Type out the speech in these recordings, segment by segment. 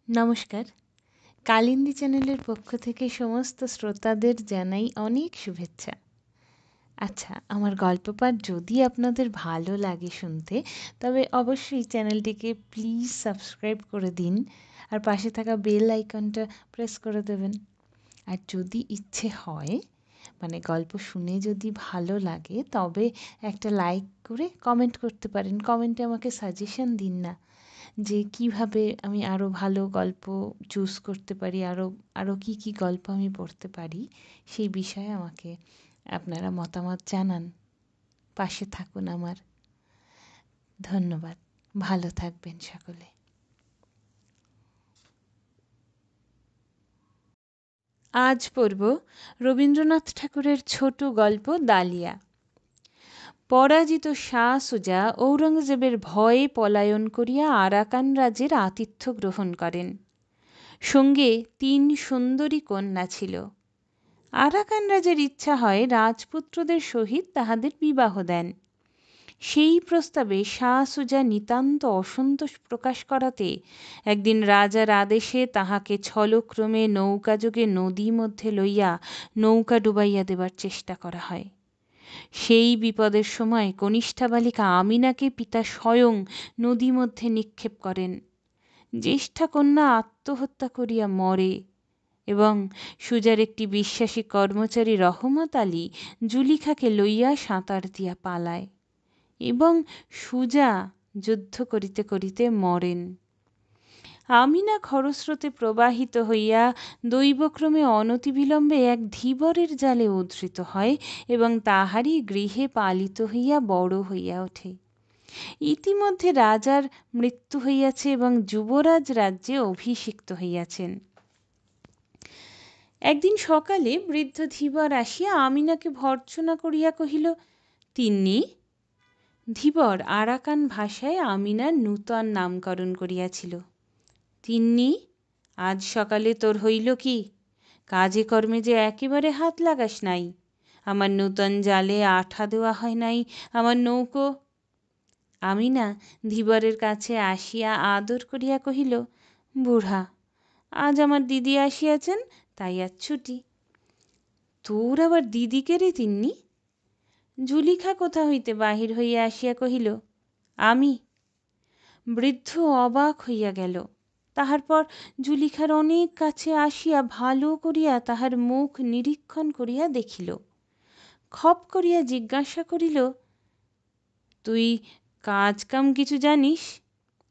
নমস্কার। কালিন্দী চ্যানেলের পক্ষ থেকে সমস্ত শ্রোতাদের জানাই অনেক শুভেচ্ছা। আচ্ছা, আমার গল্প পাঠ যদি আপনাদের ভালো লাগে শুনতে, তবে অবশ্যই চ্যানেলটিকে প্লিজ সাবস্ক্রাইব করে দিন আর পাশে থাকা বেল আইকনটা প্রেস করে দেবেন। আর যদি ইচ্ছে হয়, মানে গল্প শুনে যদি ভালো লাগে, তবে একটা লাইক করে কমেন্ট করতে পারেন। কমেন্টে আমাকে সাজেশন দিন না যে কিভাবে আমি আরও ভালো গল্প চুজ করতে পারি, আরও কী গল্প আমি পড়তে পারি, সেই বিষয়ে আমাকে আপনারা মতামত জানান। পাশে থাকুন আমার। ধন্যবাদ। ভালো থাকবেন সকলে। আজ পড়ব রবীন্দ্রনাথ ঠাকুরের ছোট গল্প ডালিয়া। পরাজিত শাহ সুজা ঔরঙ্গজেবের ভয়ে পলায়ন করিয়া আরাকান রাজ্যের আতিথ্য গ্রহণ করেন। সঙ্গে ৩ সুন্দরী কন্যা ছিল। আরাকান রাজার ইচ্ছা হয় রাজপুত্রদের সহিত তাহাদের বিবাহ দেন। সেই প্রস্তাবে শাহ সুজা নিতান্ত অসন্তোষ প্রকাশ করাতে একদিন রাজার আদেশে তাহাকে ছলক্রমে নৌকাযোগে নদী মধ্যে লইয়া নৌকা ডুবাইয়া দেবার চেষ্টা করা হয়। সেই বিপদের সময় কনিষ্ঠা বালিকা আমিনাকে পিতা স্বয়ং নদী মধ্যে নিক্ষেপ করেন। জ্যেষ্ঠা কন্যা আত্মহত্যা করিয়া মরে এবং সুজার একটি বিশ্বাসী কর্মচারী রহমত আলী জুলিখাকে লইয়া সাঁতার দিয়া পালায় এবং সুজা যুদ্ধ করিতে করিতে মরেন। আমিনা খরস্রোতে প্রবাহিত হইয়া দৈবক্রমে অনতিবিলম্বে এক ধীবরের জালে উদ্ধৃত হয় এবং তাহারই গৃহে পালিত হইয়া বড় হইয়া ওঠে। ইতিমধ্যে রাজার মৃত্যু হইয়াছে এবং যুবরাজ রাজ্যে অভিষিক্ত হইয়াছেন। একদিন সকালে বৃদ্ধ ধীবর আসিয়া আমিনাকে ভর্ৎসনা করিয়া কহিল, তিন্নি। ধীবর আরাকান ভাষায় আমিনার নূতন নামকরণ করিয়াছিল। তিন্নি, আজ সকালে তোর হইল কি? কাজে কর্মে যে একেবারে হাত লাগাস নাই। আমার নূতন জালে আঠা দেওয়া হয় নাই, আমার নৌকো। আমিনা ধীবরের কাছে আসিয়া আদর করিয়া কহিল, বুড়া, আজ আমার দিদি আসিয়াছেন, তাই আজ ছুটি। তোর আবার দিদিকে রে তিন্নি? জুলিখা কোথা হইতে বাহির হইয়া আসিয়া কহিল, আমি। বৃদ্ধ অবাক হইয়া গেল। তাহার পর জুলিখার অনেক কাছে আসিয়া ভালো করিয়া তাহার মুখ নিরীক্ষণ করিয়া দেখিল। খপ করিয়া জিজ্ঞাসা করিল, তুই কাজ কাম কিছু জানিস?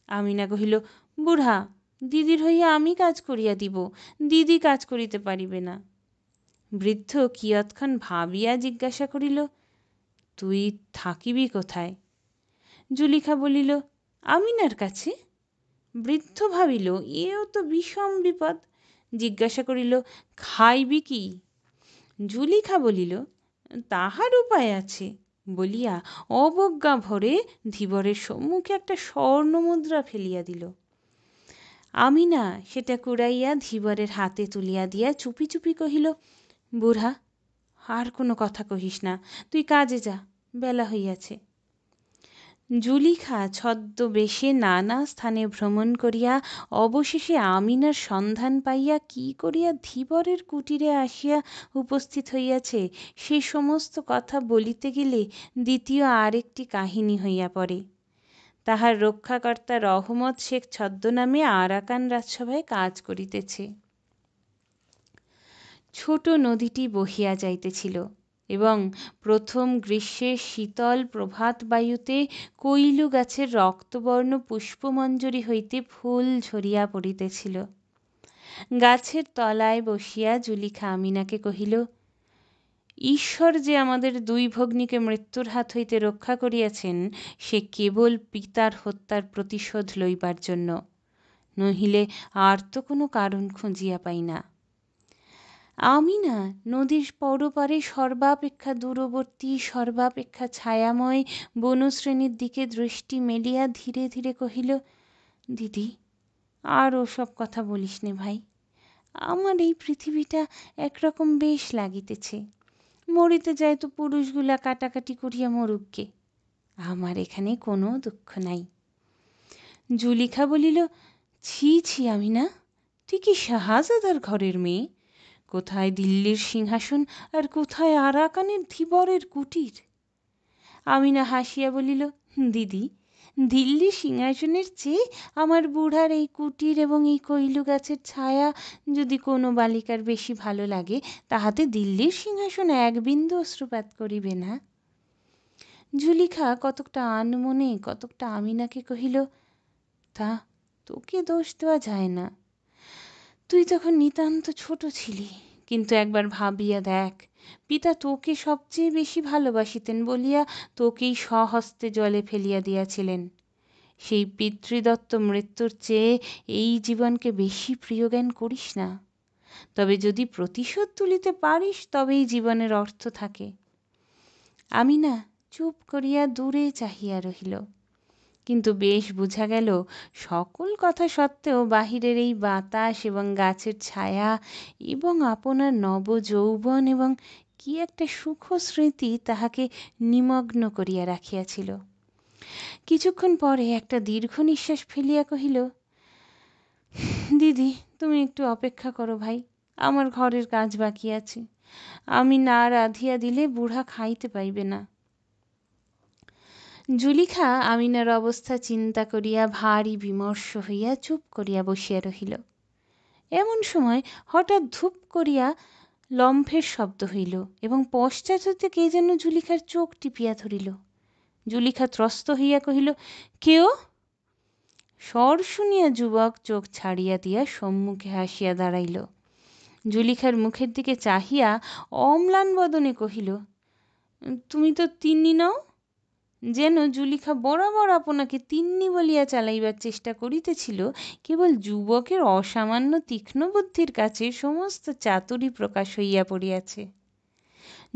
আমিনা কহিল, বুড়া, দিদির হইয়া আমি কাজ করিয়া দিব, দিদি কাজ করিতে পারিবে না। বৃদ্ধ কিয়ৎক্ষণ ভাবিয়া জিজ্ঞাসা করিল, তুই থাকিবি কোথায়? জুলিখা বলিল, আমিনার কাছে। বৃদ্ধ ভাবিল, এও তো বিষম বিপদ। জিজ্ঞাসা করিল, খাইবি কি? জুলিখা বলিল, তাহার উপায় আছে বলিয়া অবজ্ঞা ভরে ধীবরের সম্মুখে একটা স্বর্ণমুদ্রা ফেলিয়া দিল। আমিনা সেটা কুড়াইয়া ধীবরের হাতে তুলিয়া দিয়া চুপি চুপি কহিল, বুড়া, আর কোনো কথা কহিস না, তুই কাজে যা, বেলা হইয়াছে। জুলিখা ছদ্মবেশে নানা স্থানে ভ্রমণ করিয়া অবশেষে আমিনার সন্ধান পাইয়া কি করিয়া ধীবরের কুটিরে আসিয়া উপস্থিত হইয়াছে, সে সমস্ত কথা বলিতে গেলে দ্বিতীয় আরেকটি কাহিনী হইয়া পড়ে। তাহার রক্ষাকর্তা রহমত শেখ ছদ্মনামে আরাকান রাজসভায় কাজ করিতেছে। ছোট নদীটি বহিয়া যাইতেছিল এবং প্রথম গ্রীষ্মের শীতল প্রভাত বায়ুতে কৈলু গাছের রক্তবর্ণ পুষ্পমঞ্জরি হইতে ফুল ঝরিয়া পড়িতেছিল। গাছের তলায় বসিয়া জুলিখা আমিনাকে কহিল, ঈশ্বর যে আমাদের 2 ভগ্নীকে মৃত্যুর হাত হইতে রক্ষা করিয়াছেন, সে কেবল পিতার হত্যার প্রতিশোধ লইবার জন্য, নহিলে আর তো কোনো কারণ খুঁজিয়া পাই না। আমিনা নদীর পরপারে সর্বাপেক্ষা দূরবর্তী, সর্বাপেক্ষা ছায়াময় বনশ্রেণীর দিকে দৃষ্টি মেলিয়া ধীরে ধীরে কহিল, দিদি, আর ওসব কথা বলিস নে ভাই। আমার এই পৃথিবীটা একরকম বেশ লাগিতেছে। মরিতে যায় তো পুরুষগুলা কাটাকাটি করিয়া মরুককে, আমার এখানে কোনো দুঃখ নাই। জুলিখা বলিল, ছি ছি আমিনা, তুই কি শাহজাদার ঘরের মেয়ে? কোথায় দিল্লির সিংহাসন আর কোথায় আরাকানের ধীবরের কুটির? আমিনা হাসিয়া বলিল, দিদি, দিল্লির সিংহাসনের চেয়ে আমার বুড়ার এই কুটির এবং এই কৈলু গাছের ছায়া যদি কোনো বালিকার বেশি ভালো লাগে, তাহাতে দিল্লির সিংহাসন এক বিন্দু অশ্রুপাত করিবে না। জুলিখা কতকটা আনমনে কতকটা আমিনাকে কহিল, তা তোকে দোষ দেওয়া যায় না, তুই তখন নিতান্ত ছোট ছিলি। কিন্তু একবার ভাবিয়া দেখ, পিতা তোকে সবচেয়ে বেশি ভালোবাসিতেন বলিয়া তোকেই স্বহস্তে জলে ফেলিয়া দিয়াছিলেন। সেই পিতৃদত্ত মৃত্যুর চেয়ে এই জীবনকে বেশি প্রিয় জ্ঞান করিস না। তবে যদি প্রতিশোধ তুলিতে পারিস তবেই জীবনের অর্থ থাকে। আমিনা চুপ করিয়া দূরে চাহিয়া রহিল। কিন্তু বেশ বোঝা গেল, সকল কথা সত্ত্বেও বাহিরের এই বাতাস এবং গাছের ছায়া এবং আপনার নবযৌবন এবং কি একটা সুখ স্মৃতি তাহাকে নিমগ্ন করিয়া রাখিয়াছিল। কিছুক্ষণ পরে একটা দীর্ঘ নিঃশ্বাস ফেলিয়া কহিল, দিদি, তুমি একটু অপেক্ষা করো ভাই, আমার ঘরের কাজ বাকি আছে। আমি না রাঁধিয়া দিলে বুড়া খাইতে পাইবে না। জুলিখা আমিনার অবস্থা চিন্তা করিয়া ভারী বিমর্ষ হইয়া চুপ করিয়া বসিয়া রহিল। এমন সময় হঠাৎ ধূপ করিয়া লম্ফের শব্দ হইল এবং পশ্চাৎ হইতে কে যেন জুলিখার চোখ টিপিয়া ধরিল। জুলিখা ত্রস্ত হইয়া কহিল, কেউ? স্বর শুনিয়া যুবক চোখ ছাড়িয়া দিয়া সম্মুখে হাসিয়া দাঁড়াইল। জুলিখার মুখের দিকে চাহিয়া অম্লান বদনে কহিল, তুমি তো তিন্নি নও? যেন জুলিখা বরাবর আপনাকে তিন্নি বলিয়া চালাইবার চেষ্টা করিতেছিল, কেবল যুবকের অসামান্য তীক্ষ্ণ বুদ্ধির কাছে সমস্ত চাতুরী প্রকাশ হইয়া পড়িয়াছে।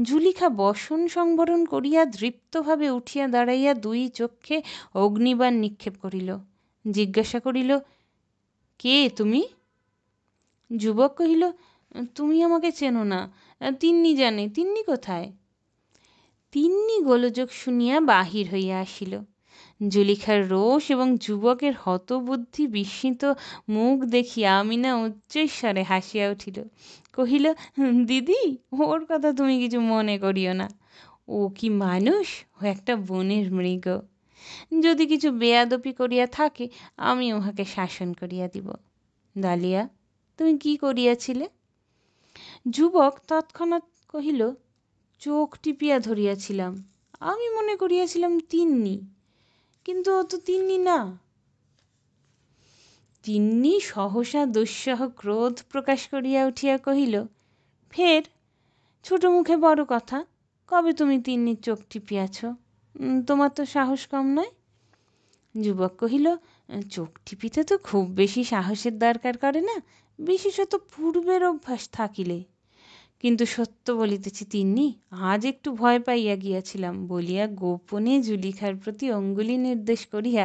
জুলিখা বসন সংবরণ করিয়া দৃপ্তভাবে উঠিয়া দাঁড়াইয়া দুই চক্ষে অগ্নিবাণ নিক্ষেপ করিল। জিজ্ঞাসা করিল, কে তুমি? যুবক কহিল, তুমি আমাকে চেনো না, তিন্নি জানে। তিন্নি কোথায়? তিন্নি গোলযোগ শুনিয়া বাহির হইয়া আসিল। জুলিখার রোষ এবং যুবকের হতবুদ্ধি বিস্মিত মুখ দেখিয়া আমিনা উচ্চৈঃস্বরে হাসিয়া উঠিল। কহিল, দিদি, ওর কথা তুমি কিছু মনে করিও না। ও কি মানুষ? ও একটা বনের মৃগ। যদি কিছু বেয়াদপি করিয়া থাকে আমি উহাকে শাসন করিয়া দিব। ডালিয়া, তুমি কি করিয়াছিলে? যুবক তৎক্ষণাৎ কহিল, চোখ টিপিয়া ধরিয়াছিলাম। আমি মনে করিয়াছিলাম তিন্নি, কিন্তু ও তো তিন্নি না। তিন্নি সহসা দুঃসহ ক্রোধ প্রকাশ করিয়া উঠিয়া কহিল, ফের ছোট মুখে বড় কথা, কবে তুমি তিন্নির চোখ টিপিয়াছ? তোমার তো সাহস কম নয়। যুবক কহিল, চোখ টিপিতে তো খুব বেশি সাহসের দরকার করে না, বিশেষত পূর্বের অভ্যাস থাকিলে। কিন্তু সত্য বলিতেছি তিন্নি, আজ একটু ভয় পাইয়া গিয়াছিলাম বলিয়া গোপনে জুলিখার প্রতি অঙ্গুলি নির্দেশ করিয়া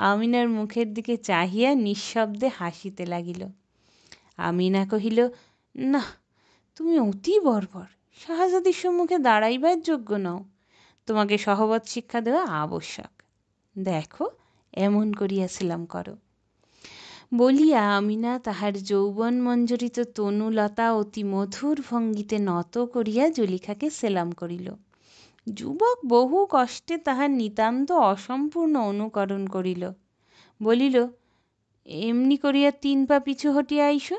আমিনার মুখের দিকে চাহিয়া নিঃশব্দে হাসিতে লাগিল। আমিনা কহিল, না, তুমি অতি বর্বর, শাহজাদির সম্মুখে দাঁড়াইবার যোগ্য নও। তোমাকে সহবত শিক্ষা দেওয়া আবশ্যক। দেখো, এমন করিয়াছিলাম করো। বলিয়া আমিনা তাহার যৌবন মঞ্জরিত তনুলতা অতি মধুর ভঙ্গিতে নত করিয়া জুলিখাকে সেলাম করিল। যুবক বহু কষ্টে তাহার নিতান্ত অসম্পূর্ণ অনুকরণ করিল। বলিল, এমনি করিয়া 3 পা পিছু হটিয়া আইস।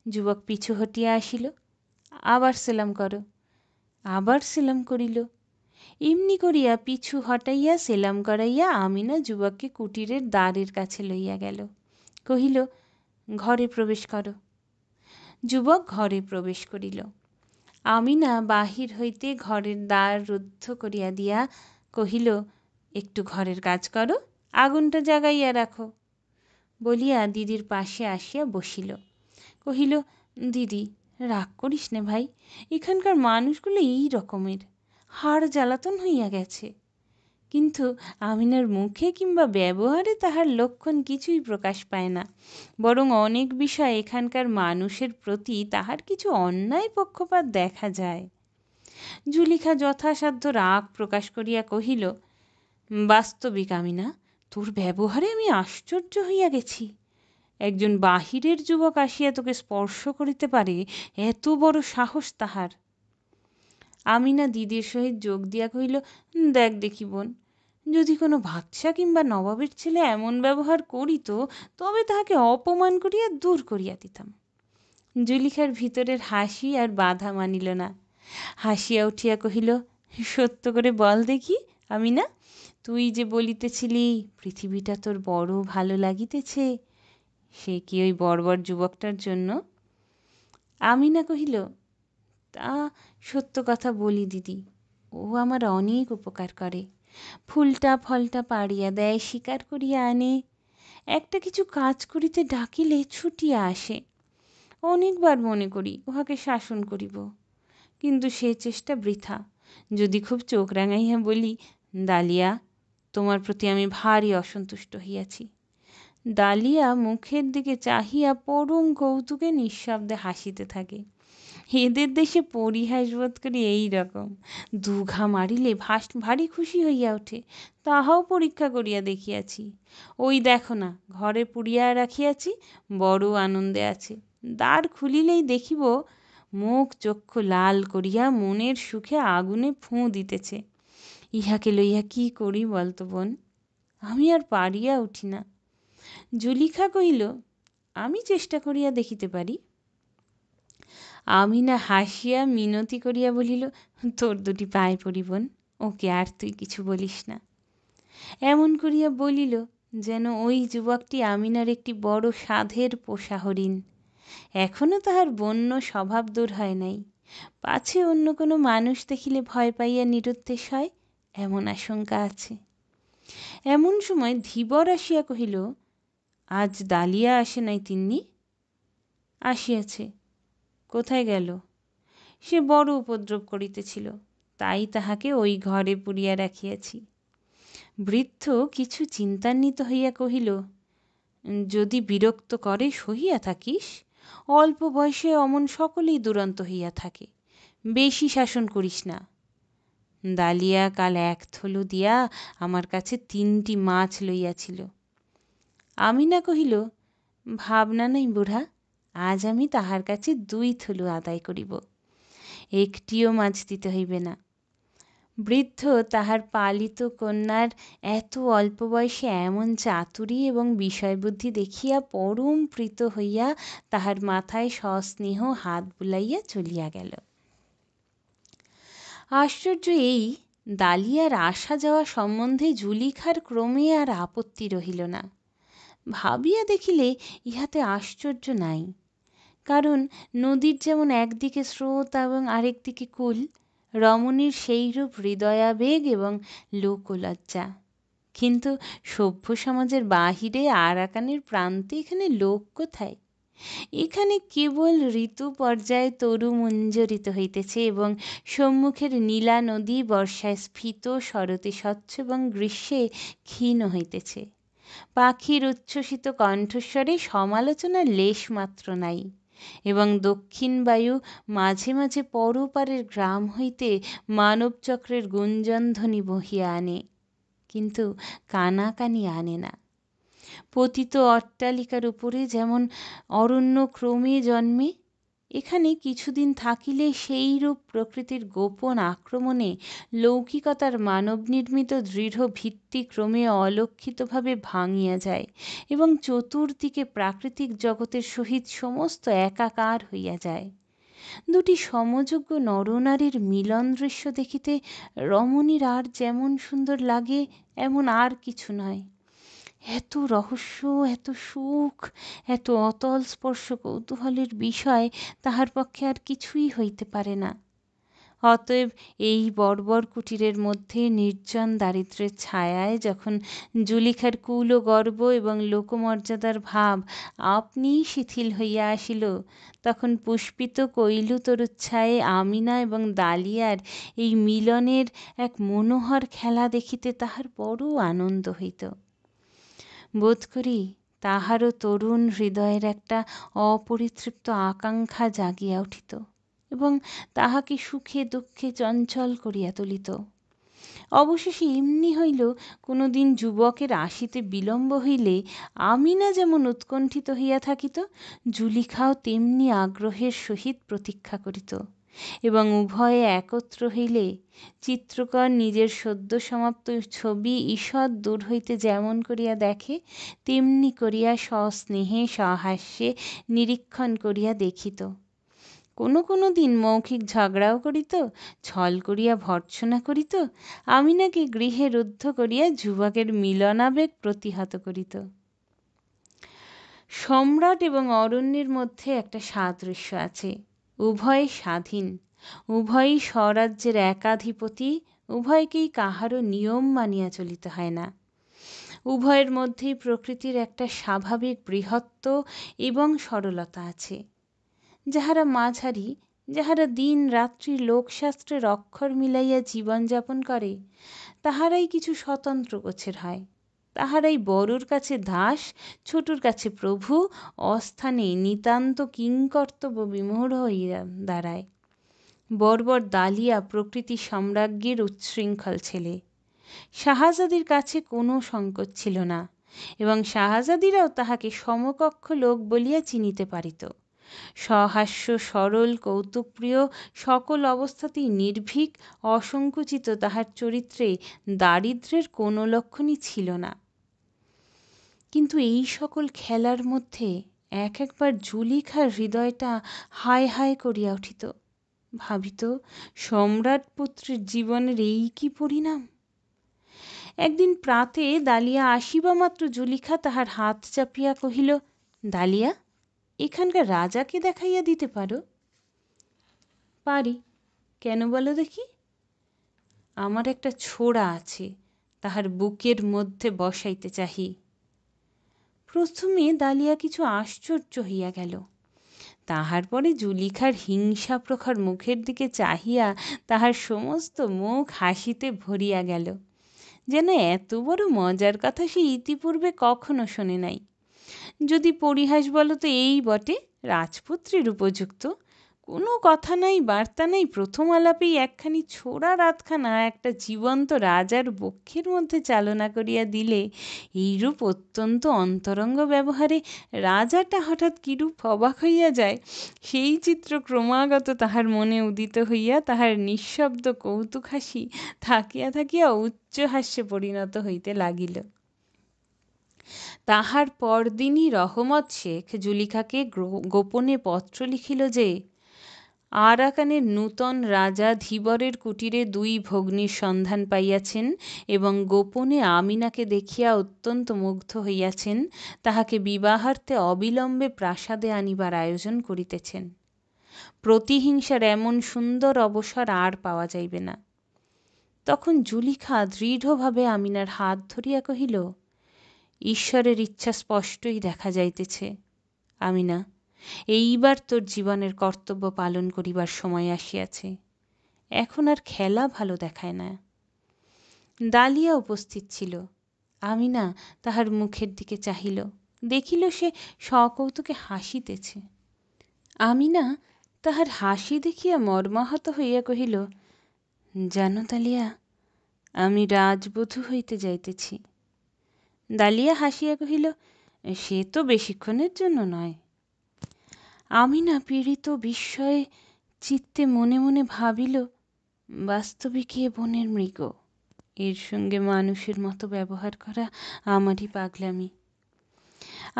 যুবক পিছু হটিয়া আসিল। আবার সেলাম করো। আবার সেলাম করিল। এমনি করিয়া পিছু হটাইয়া সেলাম করাইয়া আমিনা যুবককে কুটিরের দ্বারের কাছে লইয়া গেল। কহিল, ঘরে প্রবেশ করো। যুবক ঘরে প্রবেশ করিল। আমিনা বাহির হইতে ঘরের দ্বার রুদ্ধ করিয়া দিয়া কহিল, একটু ঘরের কাজ করো, আগুনটা জাগাইয়া রাখো। বলিয়া দিদির পাশে আসিয়া বসিল। কহিল, দিদি, রাগ করিস নে ভাই, এখানকার মানুষগুলো এই রকমের, হাড় জ্বালাতন হইয়া গেছে। কিন্তু আমিনার মুখে কিংবা ব্যবহারে তাহার লক্ষণ কিছুই প্রকাশ পায় না, বরং অনেক বিষয় এখানকার মানুষের প্রতি তাহার কিছু অন্যায় পক্ষপাত দেখা যায়। জুলিখা যথাসাধ্য রাগ প্রকাশ করিয়া কহিল, বাস্তবিক আমিনা, তোর ব্যবহারে আমি আশ্চর্য হইয়া গেছি। একজন বাহিরের যুবক আসিয়া তোকে স্পর্শ করিতে পারে, এত বড় সাহস তাহার? আমিনা দিদির সহিত যোগ দিয়া কহিল, দেখ দেখি বোন, যদি কোনো বাদশা কিংবা নবাবের ছেলে এমন ব্যবহার করিত, তবে তাহাকে অপমান করিয়া দূর করিয়া দিতাম। জুলিখার ভিতরের হাসি আর বাধা মানিল না, হাসিয়া উঠিয়া কহিল, সত্য করে বল দেখি আমিনা, তুই যে বলিতেছিলি পৃথিবীটা তোর বড় ভালো লাগিতেছে, সে কি ওই বর্বর যুবকটার জন্য? আমিনা কহিল, তা সত্য কথা বলি দিদি, ও আমার অনেক উপকার করে, ফুলটা ফলটা পাড়িয়া দেয়, শিকার করিয়া আনে, একটা কিছু কাজ করিতে ডাকিলে ছুটিয়া আসে। অনেকবার মনে করি উহাকে শাসন করিব, কিন্তু সে চেষ্টা বৃথা। যদি খুব চোখ রাঙাইয়া বলি, ডালিয়া, তোমার প্রতি আমি ভারী অসন্তুষ্ট হইয়াছি, ডালিয়া মুখের দিকে চাহিয়া পরম কৌতুকে নিঃশব্দে হাসিতে থাকে। এদের দেশে পরিহাস বোধ করি এই রকম, দুঘা মারিলে ভারী খুশি হইয়া ওঠে, তাহাও পরীক্ষা করিয়া দেখিয়াছি। ওই দেখো না, ঘরে পুড়িয়া রাখিয়াছি, বড় আনন্দে আছে, দ্বার খুলিলেই দেখিব মুখ চক্ষু লাল করিয়া মনের সুখে আগুনে ফুঁ দিতেছে। ইহাকে লইয়া কি করি বলতো বোন, আমি আর পারিয়া উঠি না। জুলিখা কহিল, আমি চেষ্টা করিয়া দেখিতে পারি। আমিনা হাসিয়া মিনতি করিয়া বলিল, তোর দুটি পায়ে পড়ি বোন, ওকে আর তুই কিছু বলিস না। এমন করিয়া বলিল যেন ওই যুবকটি আমিনার একটি বড় সাধের পোষা হরিণ। এখনো তাহার বন্য স্বভাব দূর হয় নাই, পাছে অন্য কোনো মানুষ দেখিলে ভয় পাইয়া নিরুদ্দেশ হয়, এমন আশঙ্কা আছে। এমন সময় ধীবর আসিয়া কহিল, আজ ডালিয়া আসে নাই তিন্নি? আসিয়াছে। কোথায় গেল? সে বড় উপদ্রব করিতেছিল, তাই তাহাকে ওই ঘরে পুরিয়া রাখিয়াছি। বৃদ্ধ কিছু চিন্তান্বিত হইয়া কহিল, যদি বিরক্ত করে সহিয়া থাকিস, অল্প বয়সে অমন সকলেই দুরন্ত হইয়া থাকে, বেশি শাসন করিস না। ডালিয়া কাল এক থলু দিয়া আমার কাছে 3টি মাছ লইয়াছিল। আমিনা কহিল, ভাবনা নাই বুড়া, আজ আমি তাহার কাছে 2 থলু আদায় করিব, একটিও মাছ দিতে হইবে না। বৃদ্ধ তাহার পালিত কন্যার এত অল্প বয়সে এমন চাতুরী এবং বিষয়বুদ্ধি দেখিয়া পরম প্রীত হইয়া তাহার মাথায় সস্নেহ হাত বুলাইয়া চলিয়া গেল। আশ্চর্য এই, ডালিয়ার আসা যাওয়া সম্বন্ধে জুলিখার ক্রমে আর আপত্তি রহিল না। ভাবিয়া দেখিলে ইহাতে আশ্চর্য নাই, কারণ নদীর যেমন একদিকে স্রোত এবং আরেক দিকে কূল, রমণীর সেইরূপ হৃদয়াবেগ এবং লোকলজ্জা। কিন্তু সভ্য সমাজের বাহিরে আরাকানের প্রান্তে এখানে লোক কোথায়? এখানে কেবল ঋতু পর্যায়ে তরু মঞ্জরিত হইতেছে এবং সম্মুখের নীলা নদী বর্ষায় স্ফীত, শরতে স্বচ্ছ এবং গ্রীষ্মে ক্ষীণ হইতেছে। পাখির উচ্ছ্বসিত কণ্ঠস্বরে সমালোচনার লেশ মাত্র নাই, এবং দক্ষিণ বায়ু মাঝে মাঝে পরপারের গ্রাম হইতে মানবচক্রের গুঞ্জনধ্বনি বহিয়া আনে, কিন্তু কানাকানি আনে না। পতিত অট্টালিকার উপরে যেমন অরণ্য ক্রমে জন্মে, এখানে কিছুদিন থাকিলে সেইরূপ প্রকৃতির গোপন আক্রমণে লৌকিকতার মানব নির্মিত দৃঢ় ভিত্তি ক্রমে অলক্ষিতভাবে ভাঙিয়া যায় এবং চতুর্দিকে প্রাকৃতিক জগতের সহিত সমস্ত একাকার হইয়া যায়। 2টি সমযোগ্য নরনারীর মিলন দৃশ্য দেখিতে রমণীর আর যেমন সুন্দর লাগে এমন আর কিছু নয়। এত রহস্য, এত সুখ, এত অতল স্পর্শ কৌতূহলের বিষয় তাহার পক্ষে আর কিছুই হইতে পারে না। অতএব এই বর্বর কুটিরের মধ্যে নির্জন দারিদ্র্যের ছায়ায় যখন জুলিখার কুল ও গর্ব এবং লোকমর্যাদার ভাব আপনিই শিথিল হইয়া আসিল, তখন পুষ্পিত কৈলুতরুচ্ছায়ে আমিনা এবং ডালিয়ার এই মিলনের এক মনোহর খেলা দেখিতে তাহার বড় আনন্দ হইত। বোধ করি তাহারও তরুণ হৃদয়ের একটা অপরিতৃপ্ত আকাঙ্ক্ষা জাগিয়া উঠিত এবং তাহাকে সুখে দুঃখে চঞ্চল করিয়া তুলিত। অবশেষে এমনি হইল, কোনো দিন যুবকের আসিতে বিলম্ব হইলে আমিনা যেমন উৎকণ্ঠিত হইয়া থাকিত, জুলিখাও তেমনি আগ্রহের সহিত প্রতীক্ষা করিত। এবং উভয়ে একত্র হইলে চিত্রকর নিজের সদ্য সমাপ্ত ছবি ঈষৎ দূর হইতে যেমন করিয়া দেখে, তেমনি করিয়া সস্নেহে সহাস্যে নিরীক্ষণ করিয়া দেখিত। কোনো কোনো দিন মৌখিক ঝগড়াও করিত, ছল করিয়া ভর্ৎসনা করিত, আমিনাকে গৃহে রুদ্ধ করিয়া যুবকের মিলনাবেগ প্রতিহত করিত। সম্রাট এবং অরণ্যের মধ্যে একটা সাদৃশ্য আছে। উভয়ে স্বাধীন, উভয়ই স্বরাজ্যের একাধিপতি, উভয়কেই কাহারও নিয়ম মানিয়া চলিতে হয় না। উভয়ের মধ্যেই প্রকৃতির একটা স্বাভাবিক বৃহত্ব এবং সরলতা আছে। যাহারা মাঝারি, যাহারা দিন রাত্রি লোকশাস্ত্রের অক্ষর মিলাইয়া জীবনযাপন করে, তাহারাই কিছু স্বতন্ত্র গোছের হয়। তাহারাই বড়োর কাছে দাস, ছোটোর কাছে প্রভু, অস্থানে নিতান্ত কিংকর্তব্য বিমূঢ় হইয়া দাঁড়ায়। বর্বর দালিয়া প্রকৃতি সম্রাজ্ঞীর উচ্ছৃঙ্খল ছেলে। শাহজাদির কাছে কোনো সংকোচ ছিল না, এবং শাহজাদিরাও তাহাকে সমকক্ষ লোক বলিয়া চিনিতে পারিত। সহাস্য, সরল, কৌতুকপ্রিয়, সকল অবস্থাতেই নির্ভীক, অসংকুচিত তাহার চরিত্রে দারিদ্র্যের কোনো লক্ষণই ছিল না। কিন্তু এই সকল খেলার মধ্যে একবার জুলিখার হৃদয়টা হায় হায় করিয়া উঠিত। ভাবিত, সম্রাট পুত্রের জীবনের এই কি পরিণাম! একদিন প্রাতে দালিয়া আসিবা মাত্র জুলিখা তাহার হাত চাপিয়া কহিল, দালিয়া, এখানকার রাজাকে দেখাইয়া দিতে পারো? পারি, কেন বলো দেখি? আমার একটা ছোড়া আছে, তাহার বুকের মধ্যে বসাইতে চাহি। প্রথমে দালিয়া কিছু আশ্চর্য হইয়া গেল, তাহার পরে জুলিখার হিংসা প্রখর মুখের দিকে চাহিয়া তাহার সমস্ত মুখ হাসিতে ভরিয়া গেল, যেন এত বড় মজার কথা সে ইতিপূর্বে কখনো শোনে নাই। যদি পরিহাস বলো তো এই বটে, রাজপুত্রের উপযুক্ত। কোনো কথা নাই, বার্তা নাই, প্রথম আলাপেই একখানি ছোড়া রাতখানা একটা জীবন্ত রাজার বক্ষের মধ্যে চালনা করিয়া দিলে, এইরূপ অত্যন্ত অন্তরঙ্গ ব্যবহারে রাজাটা হঠাৎ কিরূপ অবাক হইয়া যায়, সেই চিত্র ক্রমাগত তাহার মনে উদিত হইয়া তাহার নিঃশব্দ কৌতুক হাসি থাকিয়া থাকিয়া উচ্চ হাস্যে পরিণত হইতে লাগিল। তাহার পরদিনই রহমত শেখ জুলিখাকে গোপনে পত্র লিখিল যে, আরাকানের নূতন রাজা ধীবরের কুটিরে 2 ভগ্নীর সন্ধান পাইয়াছেন এবং গোপনে আমিনাকে দেখিয়া অত্যন্ত মুগ্ধ হইয়াছেন, তাহাকে বিবাহার্থে অবিলম্বে প্রাসাদে আনিবার আয়োজন করিতেছেন। প্রতিহিংসার এমন সুন্দর অবসর আর পাওয়া যাইবে না। তখন জুলিখা দৃঢ়ভাবে আমিনার হাত ধরিয়া কহিল, ঈশ্বরের ইচ্ছা স্পষ্টই দেখা যাইতেছে। আমিনা, এইবার তোর জীবনের কর্তব্য পালন করিবার সময় আসিয়াছে। এখন আর খেলা ভালো দেখায় না। দালিয়া উপস্থিত ছিল। আমিনা তাহার মুখের দিকে চাহিল, দেখিল সে সকৌতুকে হাসিতেছে। আমিনা তাহার হাসি দেখিয়া মর্মাহত হইয়া কহিল, জানো দালিয়া, আমি রাজবধূ হইতে যাইতেছি। দালিয়া হাসিয়া কহিল, সে তো বেশিক্ষণের জন্য নয়। আমিনা পীড়িত বিস্ময়ে চিত্তে মনে মনে ভাবিল, বাস্তবিক এ বনের মৃগ, এর সঙ্গে মানুষের মতো ব্যবহার করা আমারই পাগলামি।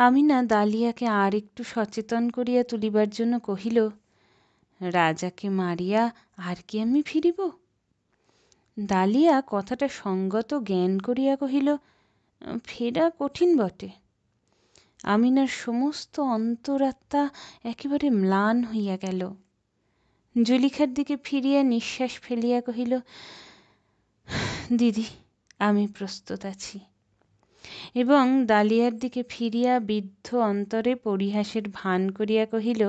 আমিনা দালিয়াকে আর একটু সচেতন করিয়া তুলিবার জন্য কহিল, রাজাকে মারিয়া আর কি আমি ফিরিব? দালিয়া কথাটা সঙ্গত জ্ঞান করিয়া কহিল, ফেরা কঠিন বটে। আমিনার সমস্ত অন্তরাত্মা একেবারে ম্লান হইয়া গেল। জুলিখার দিকে ফিরিয়া নিঃশ্বাস ফেলিয়া কহিল, দিদি, আমি প্রস্তুত আছি। এবং দালিয়ার দিকে ফিরিয়া বিদ্ধ অন্তরে পরিহাসের ভান করিয়া কহিল,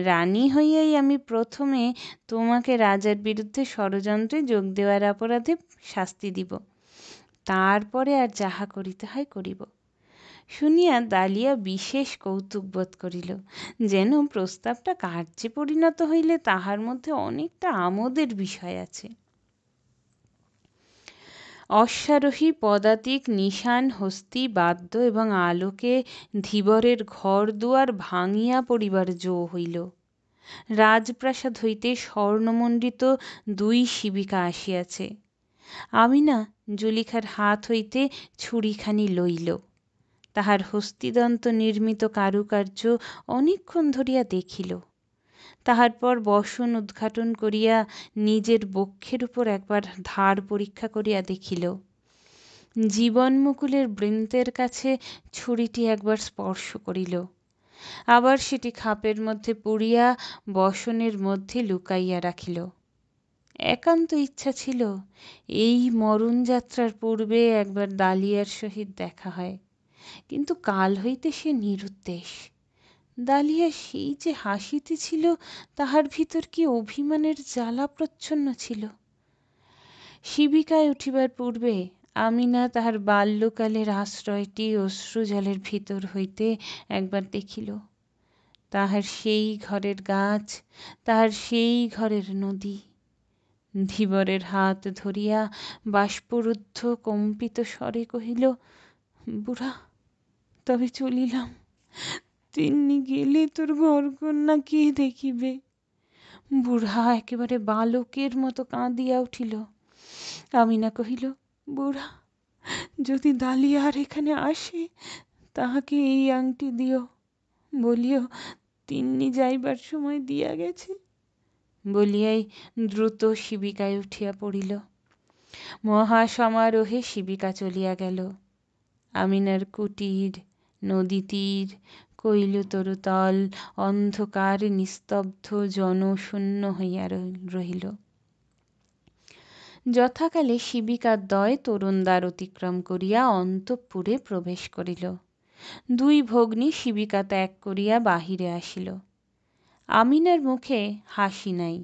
রানী হইয়াই আমি প্রথমে তোমাকে রাজার বিরুদ্ধে ষড়যন্ত্রে যোগ দেওয়ার অপরাধে শাস্তি দিব, তারপরে আর যাহা করিতে হয় করিব। শুনিয়া দালিয়া বিশেষ কৌতুক বোধ করিল, যেন প্রস্তাবটা কার্যে পরিণত হইলে তাহার মধ্যে অনেকটা আমোদের বিষয় আছে। অশ্বারোহী পদাতিক নিশান হস্তি বাদ্য এবং আলোকে ধীবরের ঘর দুয়ার ভাঙিয়া পড়িবার জো হইল। রাজপ্রাসাদ হইতে স্বর্ণমণ্ডিত 2 শিবিকা আসিয়াছে। আমিনা জুলিখার হাত হইতে ছুরিখানি লইল, তাহার হস্তিদন্ত নির্মিত কারুকার্য অনেকক্ষণ ধরিয়া দেখিল। তাহার পর বসন উদ্ঘাটন করিয়া নিজের বক্ষের উপর একবার ধার পরীক্ষা করিয়া দেখিল। জীবনমুকুলের বৃন্তের কাছে ছুরিটি একবার স্পর্শ করিল, আবার সেটি খাপের মধ্যে পুরিয়া বসনের মধ্যে লুকাইয়া রাখিল। একান্ত ইচ্ছা ছিল এই মরণযাত্রার পূর্বে একবার দালিয়ার সহিত দেখা হয়, কিন্তু কাল হইতে সে নিরুদ্দেশ। দালিয়া সেই যে হাসিতেছিল, তাহার ভিতর কি অভিমানের জ্বালা প্রচ্ছন্ন ছিল। শিবিকায় উঠিবার পূর্বে আমিনা তাহার বাল্যকালের আশ্রয়টি অশ্রুজলের ভিতর হইতে একবার দেখিল। তাহার সেই ঘরের গাছ, তাহার সেই ঘরের নদী। ধীবরের হাত ধরিয়া বাষ্পরুদ্ধ কম্পিত স্বরে কহিল, বুড়া, তবে চলিলাম। তিন্নি গেলে তোর ঘরকন্যা কে দেখিবে? বুড়া একেবারে বালকের মতো কাঁদিয়া উঠিল। আমিনা কহিল, বুড়া, যদি দালিয়া আর এখানে আসে, তাহাকে এই আংটি দিও, বলিও তিন্নি যাইবার সময় দিয়া গেছে। বলিয়াই দ্রুত শিবিকায় উঠিয়া পড়িল। মহাসমারোহে শিবিকা চলিয়া গেল। আমিনার কুটির, নদী তীর, কৈলতরুতল অন্ধকার নিস্তব্ধ জনশূন্য হইয়া রহিল। যথাকালে শিবিকার দ্বয় তরুণদ্বার অতিক্রম করিয়া অন্তঃপুরে প্রবেশ করিল। 2 ভগ্নী শিবিকা ত্যাগ করিয়া বাহিরে আসিল। আমিনার মুখে হাসি নাই,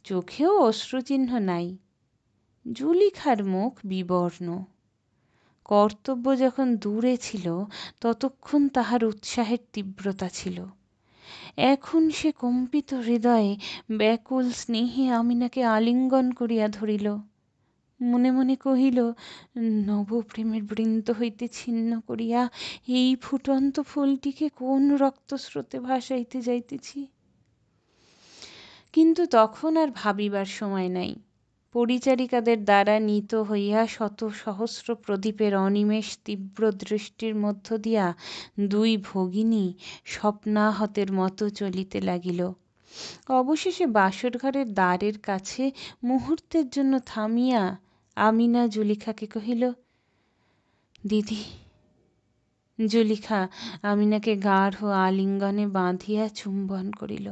চোখেও অশ্রুচিহ্ন নাই। জুলিখার মুখ বিবর্ণ। কর্তব্য যখন দূরে ছিল, ততক্ষণ তাহার উৎসাহের তীব্রতা ছিল। এখন সে কম্পিত হৃদয়ে ব্যাকুল স্নেহে আমিনাকে আলিঙ্গন করিয়া ধরিল। মনে মনে কহিল, নবপ্রেমের বৃন্ত হইতে ছিন্ন করিয়া এই ফুটন্ত ফুলটিকে কোন রক্তস্রোতে ভাসাইতে যাইতেছি। কিন্তু তখন আর ভাবিবার সময় নাই। পরিচারিকাদের দ্বারা নীত হইয়া শত সহস্র প্রদীপের অনিমেষ তীব্র দৃষ্টির মধ্য দিয়া 2 ভগিনী স্বপ্নাহতের মতো চলিতে লাগিল। অবশেষে বাসর ঘরের দ্বারের কাছে মুহূর্তের জন্য থামিয়া আমিনা জুলিখাকে কহিল, দিদি। জুলিখা আমিনাকে গাঢ় আলিঙ্গনে বাঁধিয়া চুম্বন করিল।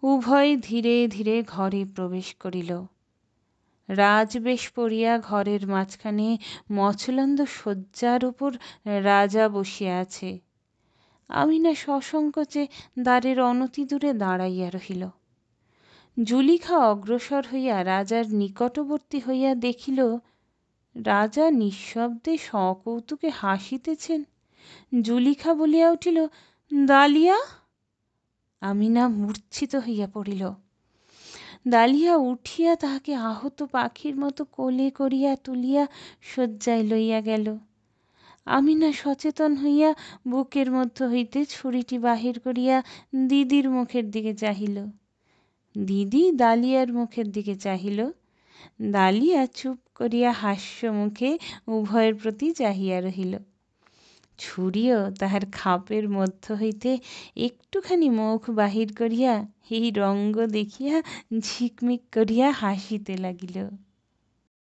উভয় ধীরে ধীরে ঘরে প্রবেশ করিল। রাজবেশ পরিয়া ঘরের মাঝখানে মচলন্দ শয্যার উপর রাজা বসিয়া আছে। আমিনা সসংকোচে দ্বারের অনতিদূরে দাঁড়াইয়া রহিল। জুলিখা অগ্রসর হইয়া রাজার নিকটবর্তী হইয়া দেখিল, রাজা নিঃশব্দে সকৌতুকে হাসিতেছেন। জুলিখা বলিয়া উঠিল, দালিয়া! আমিনা মূর্ছিত হইয়া পড়িল। দালিয়া উঠিয়া তাহাকে আহত পাখির মতো কোলে করিয়া তুলিয়া শয্যায় লইয়া গেল। আমিনা সচেতন হইয়া বুকের মধ্য হইতে ছুরিটি বাহির করিয়া দিদির মুখের দিকে চাহিল। দিদি দালিয়ার মুখের দিকে চাহিল। দালিয়া চুপ করিয়া হাস্য মুখে উভয়ের প্রতি চাহিয়া রহিল। ছুরিও তাহার খাপের মধ্য হইতে একটুখানি মুখ বাহির করিয়া এই রঙ্গ দেখিয়া ঝিকমিক করিয়া হাসিতে লাগিল।